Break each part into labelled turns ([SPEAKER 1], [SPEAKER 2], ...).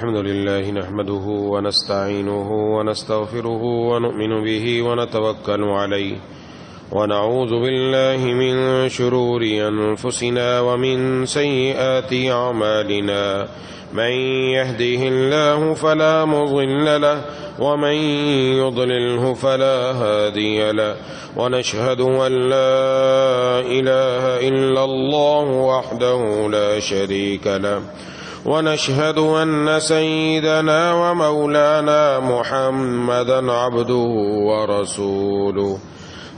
[SPEAKER 1] الحمد لله نحمده ونستعينه ونستغفره ونؤمن به ونتوكل عليه ونعوذ بالله من شرور أنفسنا ومن سيئات أعمالنا من يهده الله فلا مضل له ومن يضلله فلا هادي له ونشهد أن لا إله إلا الله وحده لا شريك له ونشهد أن سيدنا ومولانا محمدا عبده ورسوله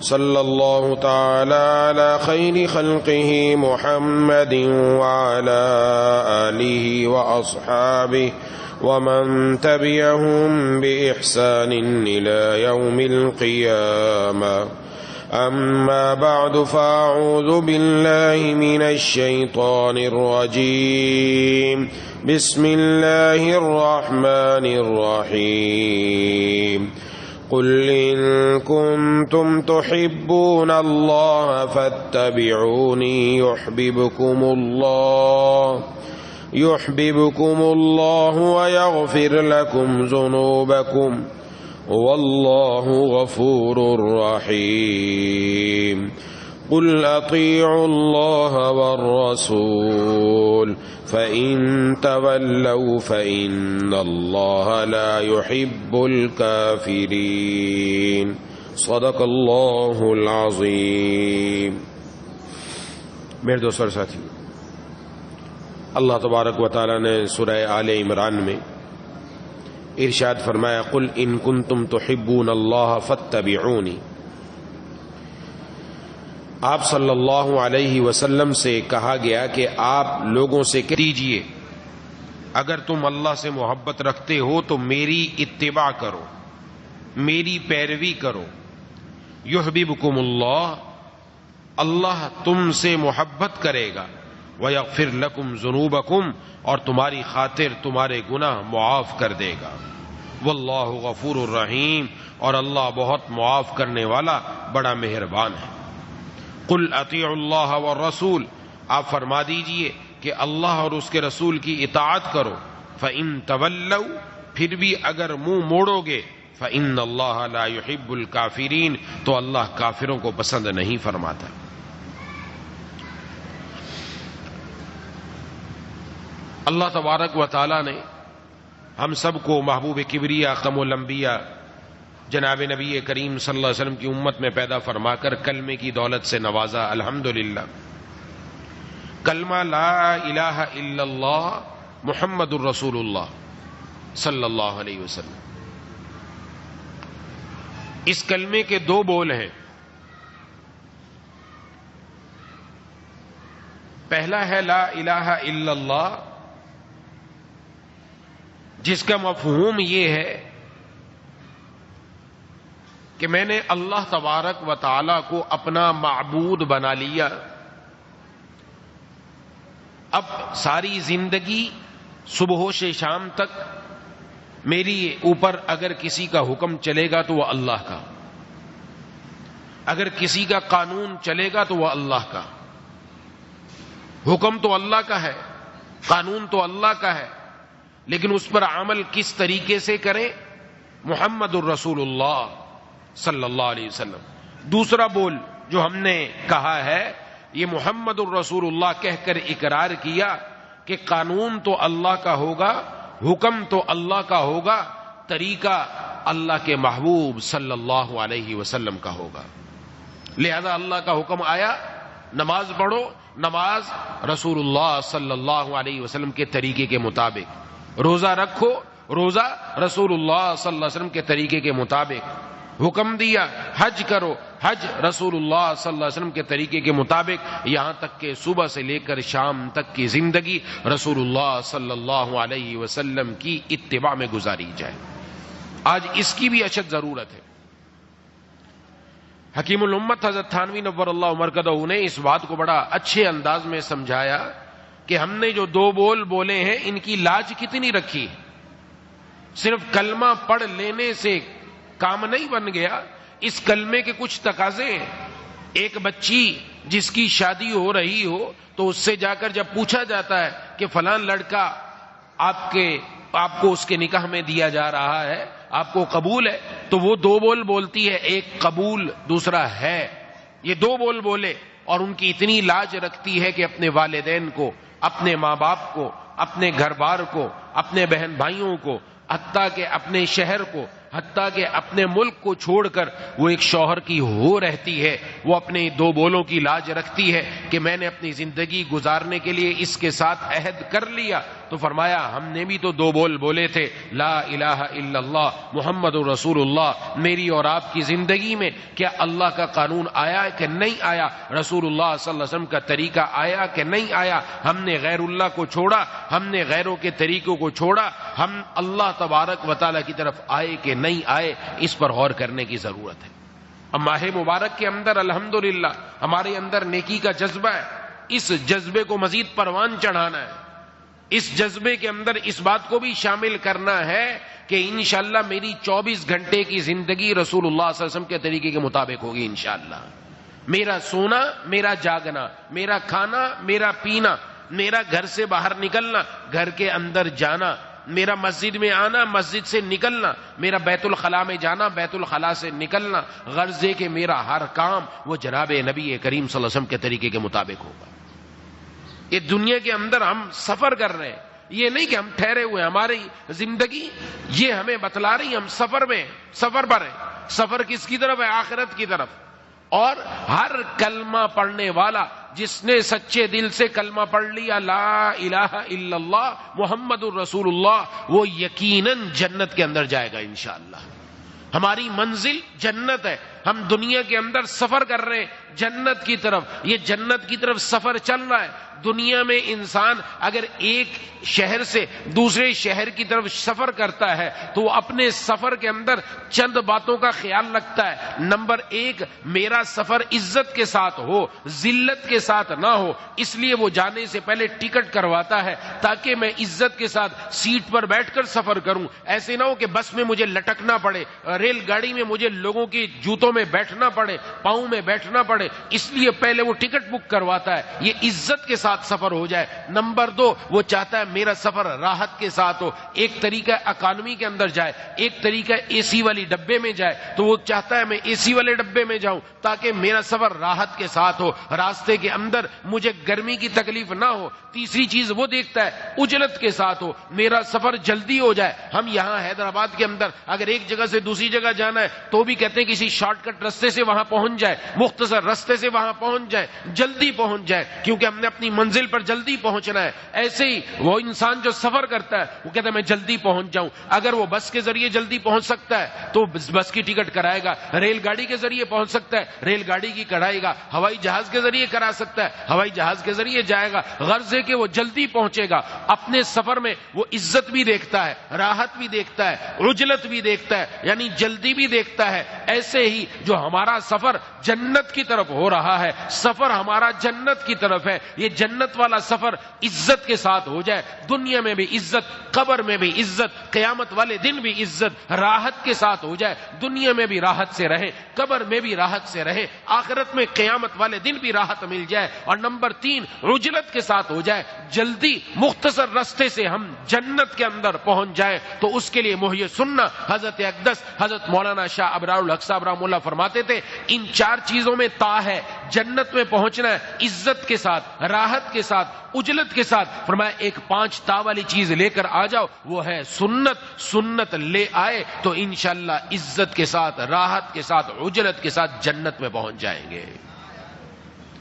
[SPEAKER 1] صلى الله تعالى على خير خلقه محمد وعلى آله وأصحابه ومن تبعهم بإحسان إلى يوم القيامة. أما بعد فأعوذ بالله من الشيطان الرجيم. بسم الله الرحمن الرحيم. قل إن كنتم تحبون الله فاتبعوني يحببكم الله ويغفر لكم ذنوبكم والله غفور رحيم. قل أطيعوا الله والرسول فإن تولوا فإن الله لا يحب الكافرين. صدق اللہ العظیم. میرے دوستوں اور ساتھی، اللہ تبارک و تعالی نے سورہ آل عمران میں ارشاد فرمایا قل ان کنتم تحبون اللہ فاتبعونی. آپ صلی اللہ علیہ وسلم سے کہا گیا کہ آپ لوگوں سے کہہ دیجئے اگر تم اللہ سے محبت رکھتے ہو تو میری اتباع کرو، میری پیروی کرو. یحببکم اللہ، اللہ تم سے محبت کرے گا. وَيَغْفِرْ لَكُمْ ذُنُوبَكُمْ، اور تمہاری خاطر تمہارے گناہ معاف کر دے گا. واللہ غفور الرحیم، اور اللہ بہت معاف کرنے والا بڑا مہربان ہے. قل اطیعوا اللہ والرسول، آپ فرما دیجئے کہ اللہ اور اس کے رسول کی اطاعت کرو. فَإِن تَوَلَّوْا، پھر بھی اگر منہ موڑو گے، فَإِنَّ اللَّهَ لَا يُحِبُّ الْكَافِرِينَ، تو اللہ کافروں کو پسند نہیں فرماتا. اللہ تبارک و تعالی نے ہم سب کو محبوب کبریا ختم الانبیاء جناب نبی کریم صلی اللہ علیہ وسلم کی امت میں پیدا فرما کر کلمے کی دولت سے نوازا. الحمدللہ. کلمہ لا الہ الا اللہ محمد الرسول اللہ صلی اللہ علیہ وسلم، اس کلمے کے دو بول ہیں. پہلا ہے لا الہ الا اللہ، جس کا مفہوم یہ ہے کہ میں نے اللہ تبارک و تعالی کو اپنا معبود بنا لیا. اب ساری زندگی صبح سے شام تک میری اوپر اگر کسی کا حکم چلے گا تو وہ اللہ کا، اگر کسی کا قانون چلے گا تو وہ اللہ کا. حکم تو اللہ کا ہے، قانون تو اللہ کا ہے، لیکن اس پر عمل کس طریقے سے کریں؟ محمد الرسول اللہ صلی اللہ علیہ وسلم. دوسرا بول جو ہم نے کہا ہے یہ محمد الرسول اللہ کہہ کر اقرار کیا کہ قانون تو اللہ کا ہوگا، حکم تو اللہ کا ہوگا، طریقہ اللہ کے محبوب صلی اللہ علیہ وسلم کا ہوگا. لہذا اللہ کا حکم آیا نماز پڑھو، نماز رسول اللہ صلی اللہ علیہ وسلم کے طریقے کے مطابق. روزہ رکھو، روزہ رسول اللہ صلی اللہ علیہ وسلم کے طریقے کے مطابق. حکم دیا حج کرو، حج رسول اللہ صلی اللہ علیہ وسلم کے طریقے کے مطابق. یہاں تک کہ صبح سے لے کر شام تک کی زندگی رسول اللہ صلی اللہ علیہ وسلم کی اتباع میں گزاری جائے. آج اس کی بھی اشد ضرورت ہے. حکیم الامت حضرت تھانوی نور اللہ مرکزہ نے اس بات کو بڑا اچھے انداز میں سمجھایا کہ ہم نے جو دو بول بولے ہیں ان کی لاج کتنی رکھی. صرف کلمہ پڑھ لینے سے کام نہیں بن گیا، اس کلمے کے کچھ تقاضے ہیں. ایک بچی جس کی شادی ہو رہی ہو تو اس سے جا کر جب پوچھا جاتا ہے کہ فلاں لڑکا آپ کے آپ کو اس کے نکاح میں دیا جا رہا ہے، آپ کو قبول ہے، تو وہ دو بول بولتی ہے، ایک قبول دوسرا ہے، یہ دو بول بولے اور ان کی اتنی لاج رکھتی ہے کہ اپنے والدین کو، اپنے ماں باپ کو، اپنے گھر بار کو، اپنے بہن بھائیوں کو، حتیٰ کہ اپنے شہر کو، حتیٰ کہ اپنے ملک کو چھوڑ کر وہ ایک شوہر کی ہو رہتی ہے، وہ اپنے دو بولوں کی لاج رکھتی ہے کہ میں نے اپنی زندگی گزارنے کے لیے اس کے ساتھ عہد کر لیا، تو فرمایا ہم نے بھی تو دو بول بولے تھے، لا الہ الا اللہ محمد رسول اللہ، میری اور آپ کی زندگی میں کیا اللہ کا قانون آیا کہ نہیں آیا، رسول اللہ صلی اللہ علیہ وسلم کا طریقہ آیا کہ نہیں آیا، ہم نے غیر اللہ کو چھوڑا، ہم نے غیروں کے طریقوں کو چھوڑا، ہم اللہ تبارک و تعالیٰ کی طرف آئے کہ نہیں آئے، اس پر غور کرنے کی ضرورت ہے۔ اب ماہ مبارک کے اندر الحمدللہ ہمارے اندر نیکی کا جذبہ ہے، اس جذبے کو مزید پروان چڑھانا ہے، اس جذبے کے اندر اس بات کو بھی شامل کرنا ہے کہ انشاءاللہ میری 24 گھنٹے کی زندگی رسول اللہ صلی اللہ علیہ وسلم کے طریقے کے مطابق ہوگی انشاءاللہ، میرا سونا، میرا جاگنا، میرا کھانا، میرا پینا، میرا گھر سے باہر نکلنا، گھر کے اندر جانا، میرا مسجد میں آنا، مسجد سے نکلنا، میرا بیت الخلاء میں جانا، بیت الخلاء سے نکلنا، غرض ہے کہ میرا ہر کام وہ جناب نبی کریم صلی اللہ علیہ وسلم کے طریقے کے مطابق ہوگا۔ یہ دنیا کے اندر ہم سفر کر رہے ہیں، یہ نہیں کہ ہم ٹھہرے ہوئے، ہماری زندگی یہ ہمیں بتلا رہی، ہم سفر میں، سفر پر ہیں۔ سفر کس کی طرف ہے؟ آخرت کی طرف۔ اور ہر کلمہ پڑھنے والا جس نے سچے دل سے کلمہ پڑھ لیا لا الہ الا اللہ محمد الرسول اللہ، وہ یقیناً جنت کے اندر جائے گا انشاءاللہ۔ ہماری منزل جنت ہے، ہم دنیا کے اندر سفر کر رہے ہیں جنت کی طرف، یہ جنت کی طرف سفر چل رہا ہے۔ دنیا میں انسان اگر ایک شہر سے دوسرے شہر کی طرف سفر کرتا ہے تو وہ اپنے سفر کے اندر چند باتوں کا خیال رکھتا ہے۔ نمبر ایک، میرا سفر عزت کے ساتھ ہو، ذلت کے ساتھ نہ ہو، اس لیے وہ جانے سے پہلے ٹکٹ کرواتا ہے تاکہ میں عزت کے ساتھ سیٹ پر بیٹھ کر سفر کروں۔ ایسے نہ ہو کہ بس میں مجھے لٹکنا پڑے، ریل گاڑی میں مجھے لوگوں کی جوتوں میں بیٹھنا پڑے، پاؤں میں بیٹھنا پڑے، اس لیے پہلے وہ ٹکٹ بک کرواتا ہے، یہ عزت کے ساتھ سفر ہو جائے۔ نمبر دو، وہ چاہتا ہے میرا سفر راحت کے ساتھ ہو، ایک طریقہ اکانومی کے اندر جائے، ایک طریقہ اے سی والی ڈبے میں جائے، تو وہ چاہتا ہے میں اے سی والے ڈبے میں جاؤں تاکہ میرا سفر راحت کے ساتھ ہو، راستے کے اندر مجھے گرمی کی تکلیف نہ ہو۔ تیسری چیز وہ دیکھتا ہے اجلت کے ساتھ ہو، میرا سفر جلدی ہو جائے۔ ہم یہاں حیدرآباد کے اندر اگر ایک جگہ سے دوسری جگہ جانا ہے تو بھی کہتے ہیں کسی شارٹ کٹ رستے سے وہاں پہنچ جائے، مختصر رستے سے وہاں پہنچ جائے، جلدی پہنچ جائے، کیونکہ ہم نے اپنی منزل پر جلدی پہنچنا ہے۔ ایسے ہی وہ انسان جو سفر کرتا ہے وہ کہتا ہے میں جلدی پہنچ جاؤں، اگر وہ بس کے ذریعے جلدی پہنچ سکتا ہے تو بس کی ٹکٹ کرائے گا، ریل گاڑی کے ذریعے پہنچ سکتا ہے ریل گاڑی کی کرائے گا، ہوائی جہاز کے ذریعے کرا سکتا ہے ہوائی جہاز کے ذریعے جائے گا۔ غرض ہے کہ وہ جلدی پہنچے گا، اپنے سفر میں وہ عزت بھی دیکھتا ہے، راحت بھی دیکھتا ہے، عجلت بھی دیکھتا ہے، یعنی جلدی بھی دیکھتا ہے۔ ایسے ہی جو ہمارا سفر جنت کی طرف ہو رہا ہے، سفر ہمارا جنت کی طرف ہے، یہ جنت والا سفر عزت کے ساتھ ہو جائے، دنیا میں بھی عزت، قبر میں بھی عزت، قیامت والے دن بھی عزت، راحت کے ساتھ ہو جائے، دنیا میں بھی راحت سے رہے، قبر میں بھی راحت سے رہے، آخرت میں قیامت والے دن بھی راحت مل جائے۔ اور نمبر تین، عجلت کے ساتھ ہو جائے، جلدی مختصر رستے سے ہم جنت کے اندر پہنچ جائے، تو اس کے لیے محی سننا حضرت اقدس حضرت مولانا شاہ ابرار الحق صاحب رحمہ اللہ فرماتے تھے ان چار چیزوں میں تا ہے، جنت میں پہنچنا ہے عزت کے ساتھ، راحت کے ساتھ، اجلت کے ساتھ۔ فرمایا ایک 5 تا والی چیز لے کر آ جاؤ، وہ ہے سنت، سنت لے آئے تو انشاءاللہ عزت کے ساتھ، راحت کے ساتھ، اجلت کے ساتھ جنت میں پہنچ جائیں گے۔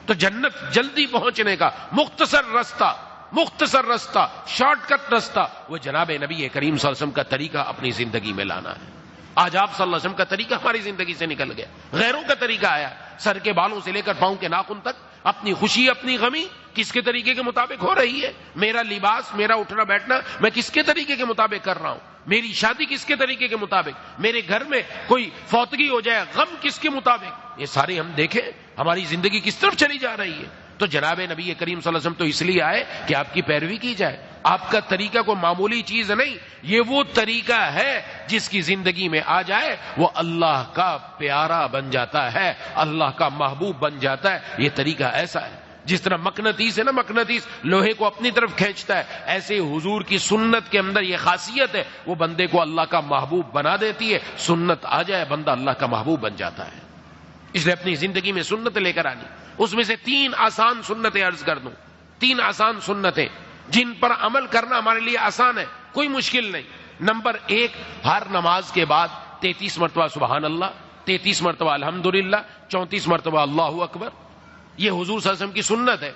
[SPEAKER 1] تو جنت جلدی پہنچنے کا مختصر رستہ، شارٹ کٹ رستہ، وہ جناب نبی کریم صلی اللہ علیہ وسلم کا طریقہ اپنی زندگی میں لانا ہے۔ آج آپ صلی اللہ علیہ وسلم کا طریقہ ہماری زندگی سے نکل گیا، غیروں کا طریقہ آیا، سر کے بالوں سے لے کر پاؤں کے ناخن تک، اپنی خوشی اپنی غمی کس کے طریقے کے مطابق ہو رہی ہے، میرا لباس، میرا اٹھنا بیٹھنا میں کس کے طریقے کے مطابق کر رہا ہوں، میری شادی کس کے طریقے کے مطابق، میرے گھر میں کوئی فوتگی ہو جائے غم کس کے مطابق، یہ سارے ہم دیکھیں ہماری زندگی کس طرف چلی جا رہی ہے۔ تو جناب نبی کریم صلی اللہ علیہ وسلم تو اس لیے آئے کہ آپ کی پیروی کی جائے، آپ کا طریقہ کوئی معمولی چیز نہیں، یہ وہ طریقہ ہے جس کی زندگی میں آ جائے وہ اللہ کا پیارا بن جاتا ہے، اللہ کا محبوب بن جاتا ہے، یہ طریقہ ایسا ہے۔ جس طرح مقناطیس ہے نا، مقناطیس لوہے کو اپنی طرف کھینچتا ہے، ایسے حضور کی سنت کے اندر یہ خاصیت ہے، وہ بندے کو اللہ کا محبوب بنا دیتی ہے۔ سنت آ جائے بندہ اللہ کا محبوب بن جاتا ہے۔ اس لیے اپنی زندگی میں سنت لے کر آنی۔ اس میں سے 3 آسان سنتیں عرض کر دوں، 3 آسان سنتیں جن پر عمل کرنا ہمارے لیے آسان ہے، کوئی مشکل نہیں۔ نمبر 1، ہر نماز کے بعد 33 مرتبہ سبحان اللہ، 33 مرتبہ الحمدللہ، 34 مرتبہ اللہ اکبر۔ یہ حضور صلی اللہ علیہ وسلم کی سنت ہے،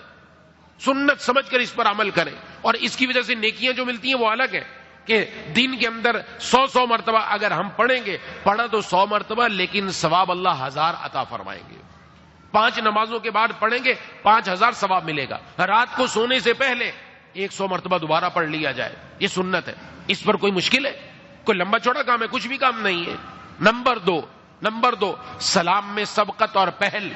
[SPEAKER 1] سنت سمجھ کر اس پر عمل کریں، اور اس کی وجہ سے نیکیاں جو ملتی ہیں وہ الگ ہے کہ دن کے اندر 100 مرتبہ اگر ہم پڑھیں گے، پڑھا تو 100 مرتبہ، لیکن ثواب اللہ 1000 عطا فرمائیں گے۔ 5 نمازوں کے بعد پڑھیں گے 5000 ثواب ملے گا۔ رات کو سونے سے پہلے 100 مرتبہ دوبارہ پڑھ لیا جائے، یہ سنت ہے۔ اس پر کوئی مشکل ہے؟ کوئی لمبا چوڑا کام ہے؟ کچھ بھی کام نہیں ہے۔ نمبر دو، سلام میں سبقت اور پہل،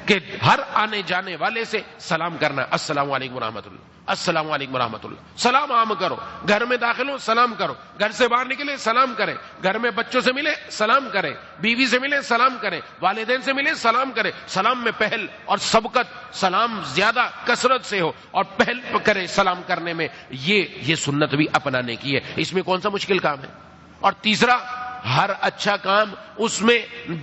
[SPEAKER 1] کہ ہر آنے جانے والے سے سلام کرنا، السلام علیکم ورحمۃ اللہ، السلام علیکم ورحمۃ اللہ، سلام عام کرو۔ گھر میں داخل ہو سلام کرو، گھر سے باہر نکلے سلام کریں، گھر میں بچوں سے ملے سلام کریں، بیوی سے ملے سلام کریں، والدین سے ملے سلام کریں۔ سلام میں پہل اور سبقت، سلام زیادہ کثرت سے ہو اور پہل کرے سلام کرنے میں، یہ سنت بھی اپنانے کی ہے۔ اس میں کون سا مشکل کام ہے؟ اور تیسرا، ہر اچھا کام اس میں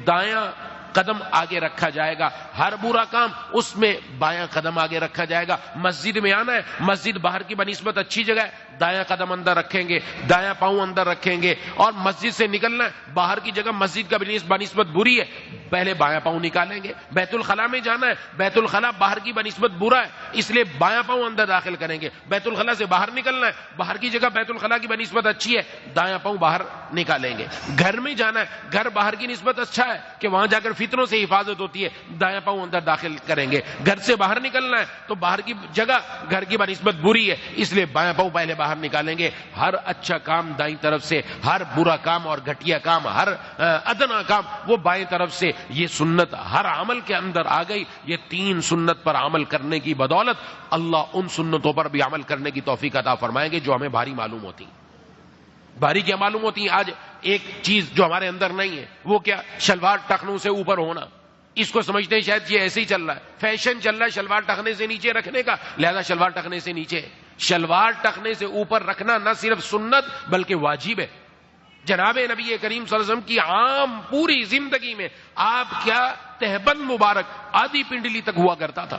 [SPEAKER 1] دایاں قدم آگے رکھا جائے گا، ہر برا کام اس میں بایاں قدم آگے رکھا جائے گا۔ مسجد میں آنا ہے، مسجد باہر کی بنسبت اچھی جگہ ہے، دایاں قدم اندر رکھیں گے، دایاں پاؤں اندر رکھیں گے۔ اور مسجد سے نکلنا ہے، باہر کی جگہ مسجد کا بنسبت بری ہے، پہلے بایاں پاؤں نکالیں گے۔ بیت الخلاء میں جانا ہے، بیت الخلاء باہر کی بنسبت برا ہے، اس لیے بایاں پاؤں اندر داخل کریں گے۔ بیت الخلاء سے باہر نکلنا ہے، باہر کی جگہ بیت الخلاء کی بنسبت اچھی ہے، دایاں پاؤں باہر نکالیں گے۔ گھر میں جانا ہے، گھر باہر کی نسبت اچھا ہے کہ وہاں جا کر فتنوں سے حفاظت ہوتی ہے، دایاں پاؤں اندر داخل کریں گے۔ گھر سے باہر نکلنا ہے تو باہر کی جگہ گھر کی بنسبت بری ہے، اس لیے بایاں پاؤں پہلے باہر نکالیں گے۔ ہر اچھا کام دائیں طرف سے، ہر برا کام اور گھٹیا کام، ہر ادنا کام وہ بائیں طرف سے۔ یہ سنت ہر عمل کے اندر آ گئی۔ یہ 3 سنت پر عمل کرنے کی بدولت اللہ ان سنتوں پر بھی عمل کرنے کی توفیق عطا فرمائیں گے جو ہمیں بھاری معلوم ہوتی ہیں۔ بھاری کیا معلوم ہوتی ہیں؟ آج ایک چیز جو ہمارے اندر نہیں ہے، وہ کیا؟ شلوار ٹخنوں سے اوپر ہونا۔ اس کو سمجھتے ہیں شاید یہ ایسے ہی چل رہا ہے، فیشن چل رہا ہے شلوار ٹخنے سے نیچے رکھنے کا، لہذا شلوار ٹخنے سے نیچے۔ شلوار ٹخنے سے اوپر رکھنا نہ صرف سنت بلکہ واجب ہے۔ جناب نبی کریم صلی اللہ علیہ وسلم کی عام پوری زندگی میں آپ کیا تہبند مبارک آدھی پنڈلی تک ہوا کرتا تھا،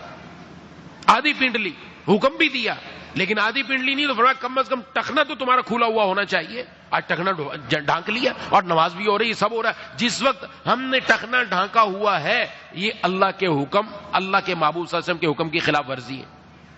[SPEAKER 1] آدھی پنڈلی، حکم بھی دیا، لیکن آدھی پنڈلی نہیں تو فرمایا کم از کم ٹخنا تو تمہارا کھلا ہوا ہونا چاہیے۔ آج ٹخنا ڈھانک لیا اور نماز بھی ہو رہی ہے، سب ہو رہا ہے۔ جس وقت ہم نے ٹخنا ڈھانکا ہوا ہے، یہ اللہ کے حکم، اللہ کے محبوب صلی اللہ علیہ وسلم کے حکم کی خلاف ورزی ہے۔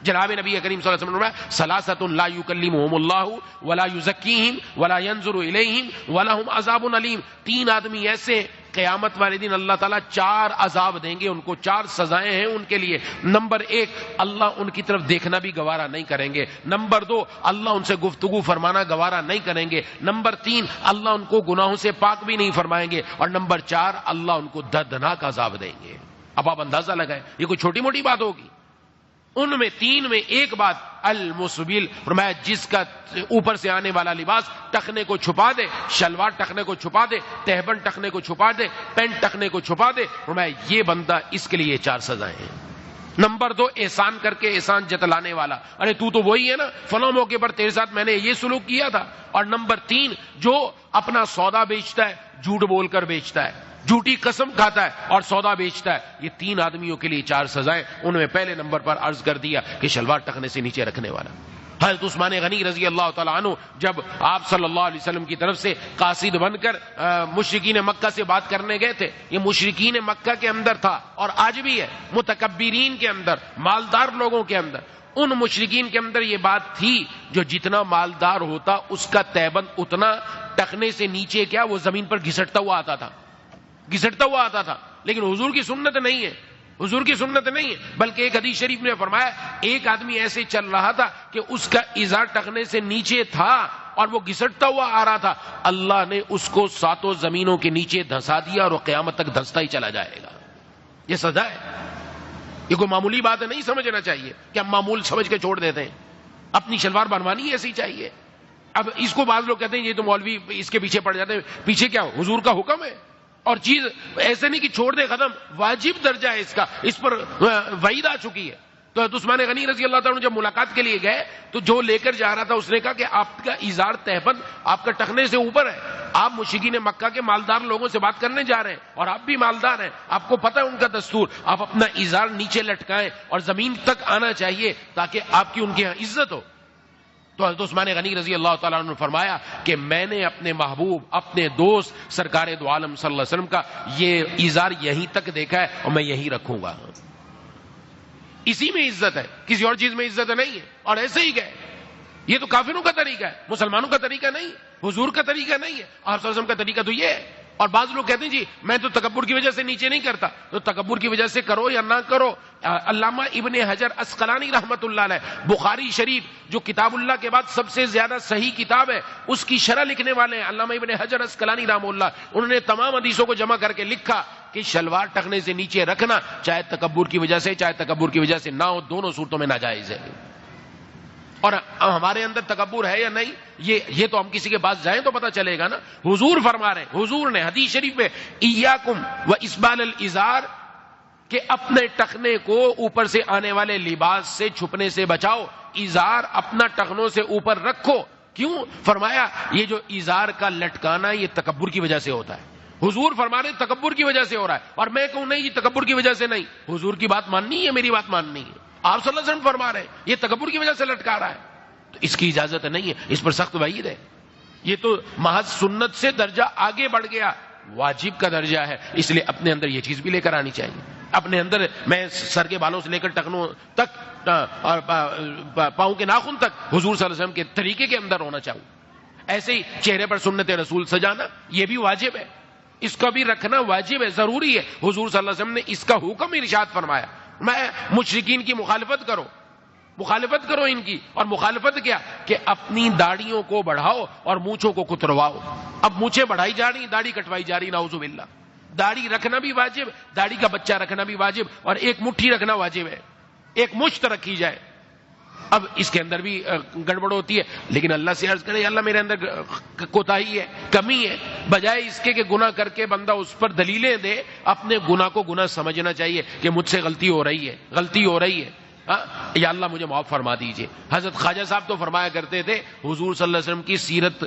[SPEAKER 1] جناب نبی کریم صلی اللہ علیہ وسلم نے فرمایا ثلاثۃ لا یکلمہم اللہ ولا یزکیہم ولا ینظر الیہم ولہم عذاب علیم۔ 3 آدمی ایسے قیامت والے دن اللہ تعالیٰ 4 عذاب دیں گے ان کو، 4 سزائیں ہیں ان کے لیے۔ نمبر 1، اللہ ان کی طرف دیکھنا بھی گوارا نہیں کریں گے۔ نمبر 2، اللہ ان سے گفتگو فرمانا گوارا نہیں کریں گے۔ نمبر 3، اللہ ان کو گناہوں سے پاک بھی نہیں فرمائیں گے۔ اور نمبر 4، اللہ ان کو دردناک عذاب دیں گے۔ اب آپ اندازہ لگائیں، یہ کوئی چھوٹی موٹی بات ہوگی؟ ان میں 3 میں ایک بات، المسبل، فرمایا جس کا اوپر سے آنے والا لباس ٹخنے کو چھپا دے، شلوار ٹخنے کو چھپا دے، تہبند ٹخنے کو چھپا دے، پینٹ ٹخنے کو چھپا دے، فرمایا یہ بندہ، اس کے لیے 4 سزائیں ہیں۔ نمبر 2، احسان کر کے احسان جتلانے والا، ارے تو وہی ہے نا، فلاں موقع پر تیرے ساتھ میں نے یہ سلوک کیا تھا۔ اور نمبر 3، جو اپنا سودا بیچتا ہے، جھوٹ بول کر بیچتا ہے، جھوٹی قسم کھاتا ہے اور سودا بیچتا ہے۔ یہ 3 آدمیوں کے لیے 4 سزائیں۔ ان میں پہلے نمبر پر عرض کر دیا کہ شلوار ٹخنے سے نیچے رکھنے والا۔ حضرت عثمان غنی رضی اللہ تعالیٰ عنہ جب آپ صلی اللہ علیہ وسلم کی طرف سے قاصد بن کر مشرکین مکہ سے بات کرنے گئے تھے، یہ مشرکین مکہ کے اندر تھا اور آج بھی ہے، متکبرین کے اندر، مالدار لوگوں کے اندر۔ ان مشرکین کے اندر یہ بات تھی جو جتنا مالدار ہوتا اس کا تہبند اتنا ٹخنے سے نیچے کیا وہ زمین پر گھسٹتا ہوا آتا تھا، گھسٹتا ہوا آتا تھا۔ لیکن حضور کی سنت نہیں ہے، حضور کی سنت نہیں ہے، بلکہ ایک حدیث شریف نے فرمایا ایک آدمی ایسے چل رہا تھا کہ اس کا ازار ٹخنے سے نیچے تھا اور وہ گھسٹتا ہوا آ رہا تھا، اللہ نے اس کو 7 زمینوں کے نیچے دھنسا دیا اور وہ قیامت تک دھنستا ہی چلا جائے گا۔ یہ سزا ہے، یہ کوئی معمولی بات نہیں سمجھنا چاہیے کہ ہم معمول سمجھ کے چھوڑ دیتے ہیں۔ اپنی شلوار بنوانی ایسی چاہیے۔ اب اس کو بعض لوگ کہتے ہیں یہ تو مولوی اس کے پیچھے پڑ جاتے ہیں، پیچھے کیا حضور کا حکم ہے، اور چیز ایسے نہیں کہ چھوڑ دے ختم، واجب درجہ ہے اس کا، اس پر وعید آ چکی ہے۔ تو حضرت عثمان غنی رضی اللہ تعالیٰ عنہ جب ملاقات کے لیے گئے تو جو لے کر جا رہا تھا اس نے کہا کہ آپ کا ازار تہبند آپ کا ٹخنے سے اوپر ہے، آپ مشرکین مکہ کے مالدار لوگوں سے بات کرنے جا رہے ہیں اور آپ بھی مالدار ہیں، آپ کو پتہ ہے ان کا دستور، آپ اپنا ازار نیچے لٹکائیں اور زمین تک آنا چاہیے تاکہ آپ کی ان کے ہاں عزت ہو۔ تو حضرت عثمان غنی رضی اللہ تعالیٰ عنہ نے فرمایا کہ میں نے اپنے محبوب، اپنے دوست سرکار دو عالم صلی اللہ علیہ وسلم کا یہ ازار یہیں تک دیکھا ہے اور میں یہیں رکھوں گا، اسی میں عزت ہے، کسی اور چیز میں عزت نہیں ہے، اور ایسے ہی گئے۔ یہ تو کافروں کا طریقہ ہے، مسلمانوں کا طریقہ نہیں ہے، حضور کا طریقہ نہیں ہے، آپ صلی اللہ علیہ وسلم کا طریقہ تو یہ ہے۔ اور بعض لوگ کہتے ہیں جی میں تو تکبر کی وجہ سے نیچے نہیں کرتا، تو تکبر کی وجہ سے کرو یا نہ کرو۔ علامہ ابن حجر عسقلانی رحمت اللہ علیہ بخاری شریف جو کتاب اللہ کے بعد سب سے زیادہ صحیح کتاب ہے اس کی شرح لکھنے والے ہیں علامہ ابن حجر عسقلانی رحمہ اللہ، انہوں نے تمام حدیثوں کو جمع کر کے لکھا کہ شلوار ٹخنے سے نیچے رکھنا چاہے تکبر کی وجہ سے چاہے تکبر کی وجہ سے نہ ہو، دونوں صورتوں میں ناجائز ہے۔ اور ہمارے اندر تکبر ہے یا نہیں یہ تو ہم کسی کے پاس جائیں تو پتہ چلے گا نا۔ حضور فرما رہے ہیں، حضور نے حدیث شریف میں ایاکم و اسبال الازار کہ اپنے ٹخنے کو اوپر سے آنے والے لباس سے چھپنے سے بچاؤ، ازار اپنا ٹخنوں سے اوپر رکھو۔ کیوں؟ فرمایا یہ جو ازار کا لٹکانا یہ تکبر کی وجہ سے ہوتا ہے۔ حضور فرما رہے تکبر کی وجہ سے ہو رہا ہے، اور میں کہوں نہیں یہ تکبر کی وجہ سے نہیں، حضور کی بات ماننی ہے، میری بات ماننی ہے۔ آپ صلی اللہ علیہ وسلم فرما رہے ہیں یہ تکبر کی وجہ سے لٹکا رہا ہے، تو اس کی اجازت نہیں ہے، اس پر سخت وعید ہے۔ یہ تو محض سنت سے درجہ آگے بڑھ گیا، واجب کا درجہ ہے، اس لیے اپنے اندر یہ چیز بھی لے کر آنی چاہیے۔ اپنے اندر میں سر کے بالوں سے لے کر ٹخنوں تک اور پاؤں کے ناخن تک حضور صلی اللہ علیہ وسلم کے طریقے کے اندر ہونا چاہوں۔ ایسے ہی چہرے پر سنت رسول سجانا یہ بھی واجب ہے، اس کا بھی رکھنا واجب ہے، ضروری ہے۔ حضور صلی اللہ علیہ وسلم نے اس کا حکم ارشاد فرمایا، میں مشرکین کی مخالفت کرو ان کی، اور مخالفت کیا کہ اپنی داڑھیوں کو بڑھاؤ اور مونچھوں کو کترواؤ۔ اب مونچھیں بڑھائی جا رہی، داڑھی کٹوائی جا رہی، نعوذ باللہ۔ داڑھی رکھنا بھی واجب، داڑھی کا بچہ رکھنا بھی واجب، اور ایک مٹھی رکھنا واجب ہے، ایک مشت رکھی جائے۔ اب اس کے اندر بھی گڑبڑ ہوتی ہے، لیکن اللہ سے عرض کرے اللہ میرے اندر کوتاہی ہے، کمی ہے، بجائے اس کے کہ گناہ کر کے بندہ اس پر دلیلیں دے، اپنے گناہ کو گناہ سمجھنا چاہیے کہ مجھ سے غلطی ہو رہی ہے، یا اللہ مجھے معاف فرما دیجئے۔ حضرت خواجہ صاحب تو فرمایا کرتے تھے حضور صلی اللہ علیہ وسلم کی سیرت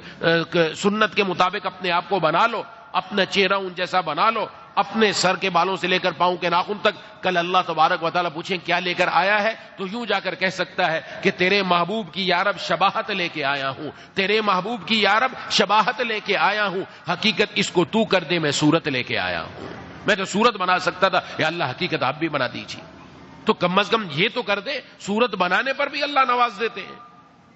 [SPEAKER 1] سنت کے مطابق اپنے آپ کو بنا لو، اپنا چہرہ ان جیسا بنا لو، اپنے سر کے بالوں سے لے کر پاؤں کے ناخن تک کل اللہ تبارک و تعالیٰ پوچھیں کیا لے کر آیا ہے تو یوں جا کر کہہ سکتا ہے کہ تیرے محبوب کی یا رب شباہت لے کے آیا ہوں، تیرے محبوب کی یا رب شباہت لے کے آیا ہوں، حقیقت اس کو تو کر دے میں صورت لے کے آیا ہوں۔ میں تو صورت بنا سکتا تھا، یا اللہ حقیقت آپ بھی بنا دیجیے، تو کم از کم یہ تو کر دے، صورت بنانے پر بھی اللہ نواز دیتے ہیں۔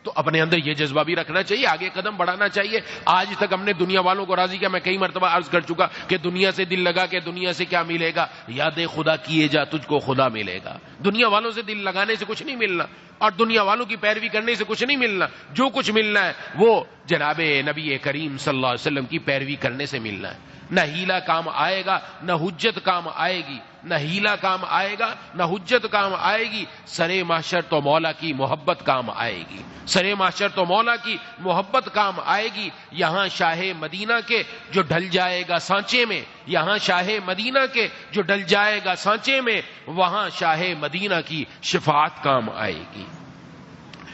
[SPEAKER 1] تو اپنے اندر یہ جذبہ بھی رکھنا چاہیے، آگے قدم بڑھانا چاہیے۔ آج تک ہم نے دنیا والوں کو راضی کیا، میں کئی مرتبہ عرض کر چکا کہ دنیا سے دل لگا کے دنیا سے کیا ملے گا، یاد خدا کیے جا تجھ کو خدا ملے گا۔ دنیا والوں سے دل لگانے سے کچھ نہیں ملنا، اور دنیا والوں کی پیروی کرنے سے کچھ نہیں ملنا، جو کچھ ملنا ہے وہ جناب نبی کریم صلی اللہ علیہ وسلم کی پیروی کرنے سے ملنا ہے۔ نہ ہیلا کام آئے گا، نہ حجت کام آئے گی، نہ ہیلا کام آئے گا، نہ حجت کام آئے گی، سرے محشر تو مولا کی محبت کام آئے گی، سرے محشر تو مولا کی محبت کام آئے گی۔ یہاں شاہ مدینہ کے جو ڈھل جائے گا سانچے میں، یہاں شاہ مدینہ کے جو ڈھل جائے گا سانچے میں، وہاں شاہ مدینہ کی شفاعت کام آئے گی۔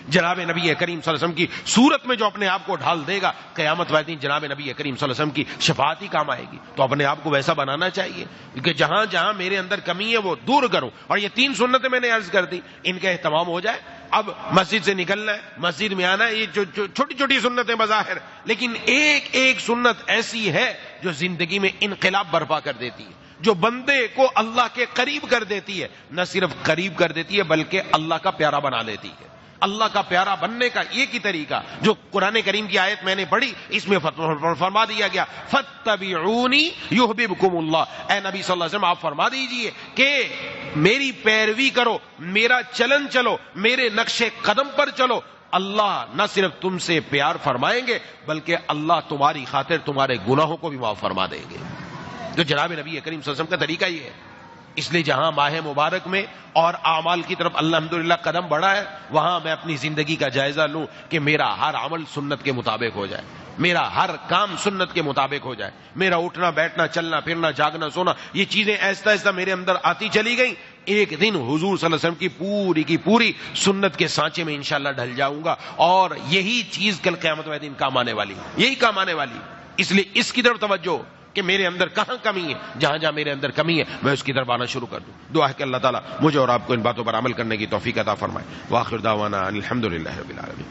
[SPEAKER 1] جناب نبی کریم صلی اللہ علیہ وسلم کی صورت میں جو اپنے آپ کو ڈھال دے گا، قیامت والے دن جناب نبی کریم صلی اللہ علیہ وسلم کی شفاعت ہی کام آئے گی۔ تو اپنے آپ کو ویسا بنانا چاہیے کہ جہاں جہاں میرے اندر کمی ہے وہ دور کروں۔ اور یہ 3 سنتیں میں نے عرض کر دی، ان کا اہتمام ہو جائے۔ اب مسجد سے نکلنا ہے، مسجد میں آنا ہے، یہ چھوٹی چھوٹی سنتیں بظاہر، لیکن ایک ایک سنت ایسی ہے جو زندگی میں انقلاب برپا کر دیتی ہے، جو بندے کو اللہ کے قریب کر دیتی ہے، نہ صرف قریب کر دیتی ہے بلکہ اللہ کا پیارا بنا دیتی ہے۔ اللہ کا پیارا بننے کا ایک ہی طریقہ جو قرآن کریم کی آیت میں نے پڑھی، اس میں فرما دیا گیا فاتبعونی یحببکم اللہ۔ اے نبی صلی اللہ علیہ وسلم آپ فرما دیجئے کہ میری پیروی کرو، میرا چلن چلو، میرے نقش قدم پر چلو، اللہ نہ صرف تم سے پیار فرمائیں گے بلکہ اللہ تمہاری خاطر تمہارے گناہوں کو بھی معاف فرما دیں گے۔ تو جناب نبی کریم صلی اللہ علیہ وسلم کا طریقہ یہ ہے۔ اس لیے جہاں ماہ مبارک میں اور اعمال کی طرف الحمدللہ قدم بڑھا ہے، وہاں میں اپنی زندگی کا جائزہ لوں کہ میرا ہر عمل سنت کے مطابق ہو جائے، میرا ہر کام سنت کے مطابق ہو جائے، میرا اٹھنا بیٹھنا چلنا پھرنا جاگنا سونا یہ چیزیں ایسا ایسا میرے اندر آتی چلی گئیں، ایک دن حضور صلی اللہ علیہ وسلم کی پوری سنت کے سانچے میں انشاءاللہ ڈھل جاؤں گا، اور یہی چیز کل قیامت والے دن کام آنے والی، یہی کام آنے والی۔ اس لیے اس کی طرف توجہ کہ میرے اندر کہاں کمی ہے، جہاں جہاں میرے اندر کمی ہے میں اس کی طرف آنا شروع کر دوں۔ دعا ہے کہ اللہ تعالیٰ مجھے اور آپ کو ان باتوں پر عمل کرنے کی توفیق عطا فرمائے۔ وآخر دعوانا ان الحمدللہ رب العالمین۔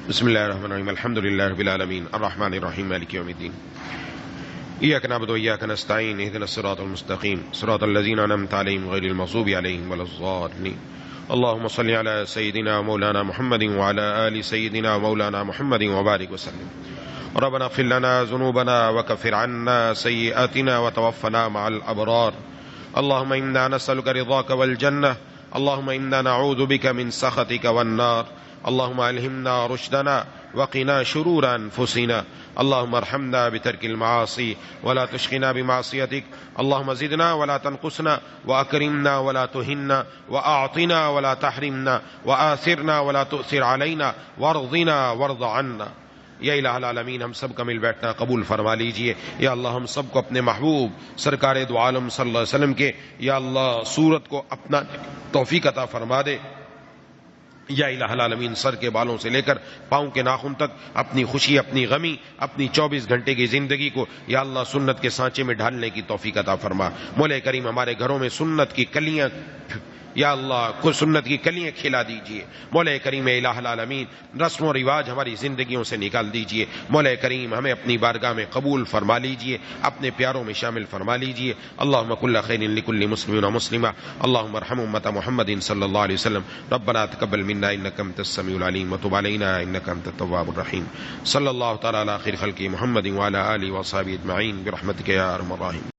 [SPEAKER 1] بسم اللہ الرحمن الرحیم، الحمدللہ رب العالمین الرحمن الرحیم مالک یوم الدین، ایاک نعبد و ایاک نستعین، اہدنا الصراط المستقیم صراط الذین انعمت علیہم غیر المغضوب علیہم ولا الضالین۔ اللهم صل على سيدنا مولانا محمد وعلى آل سيدنا مولانا محمد وبارك وسلم۔ ربنا اغفر لنا ذنوبنا وكفر عنا سيئاتنا وتوفنا مع الأبرار۔ اللهم إنا نسألك رضاك والجنة، اللهم إنا نعوذ بك من سخطك والنار، اللهم ألهمنا رشدنا وقنا شرور أنفسنا، اللهم ارحمنا بترك المعاصي ولا تشقنا بمعصيتك، اللهم زدنا ولا تنقصنا، وأكرمنا ولا تهنا، وأعطنا ولا تحرمنا، وآثرنا ولا تؤثر علينا، وارضنا وارض عنا۔ یا الہ العالمین، ہم سب کا مل بیٹھنا قبول فرما لیجئے۔ یا اللہ ہم سب کو اپنے محبوب سرکار دو عالم صلی اللہ علیہ وسلم کے یا اللہ صورت کو اپنا توفیق عطا فرما دے۔ یا الہ العالمین، سر کے بالوں سے لے کر پاؤں کے ناخن تک اپنی خوشی، اپنی غمی، اپنی 24 گھنٹے کی زندگی کو یا اللہ سنت کے سانچے میں ڈھالنے کی توفیق عطا فرما۔ مولا کریم ہمارے گھروں میں سنت کی کلیاں یا اللہ کو سنت کی کلیاں کھلا دیجئے۔ مولا کریم الہ العالمین، رسم و رواج ہماری زندگیوں سے نکال دیجئے۔ مولا کریم ہمیں اپنی بارگاہ میں قبول فرما لیجئے، اپنے پیاروں میں شامل فرما لیجئے۔ اللہم کل خیر لکل مسلم و مسلمہ، اللہم ارحم امت محمد صلی اللہ علیہ وسلم۔ ربنا تقبل منا انک انت السمیع العلیم وتب علینا انک انت التواب الرحیم۔ صلی اللہ تعالی علی خیر خلق محمد وعلی آلہ وصحبہ اجمعین برحمتک یا ارحم الراحمین۔